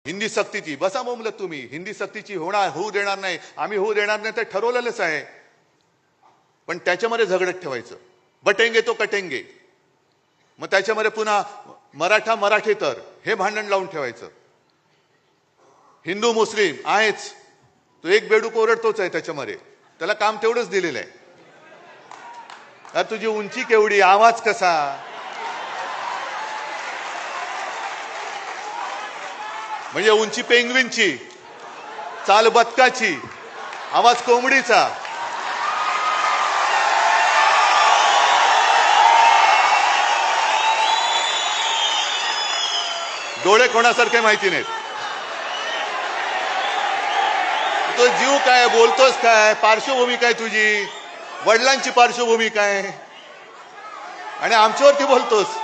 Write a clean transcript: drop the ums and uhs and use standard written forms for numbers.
हिंदी सक्तीची बसा बोंबलत तुम्ही. हिंदी सक्तीची होऊ देणार नाही, आम्ही होऊ देणार नाही, ते ठरवलेलंच आहे. पण त्याच्यामध्ये झगडत ठेवायचं, बटेंगे तो कटेंगे. मग त्याच्यामध्ये पुन्हा मराठा मराठेतर हे भांडण लावून ठेवायचं. हिंदू मुस्लिम आहेच, तो एक बेडूक ओरडतोच आहे त्याच्यामध्ये, त्याला काम तेवढंच दिलेलं आहे. अरे तुझी उंची केवढी, आवाज कसा, म्हणजे उंची पेंग्विनची, चाल बदकाची, आवाज कोंबडीचा. डोळे कोणासारखे माहिती नाहीत. तो जीव काय, बोलतोस काय, पार्श्वभूमी काय तुझी, वडिलांची पार्श्वभूमी काय, आणि आमच्यावरती बोलतोस.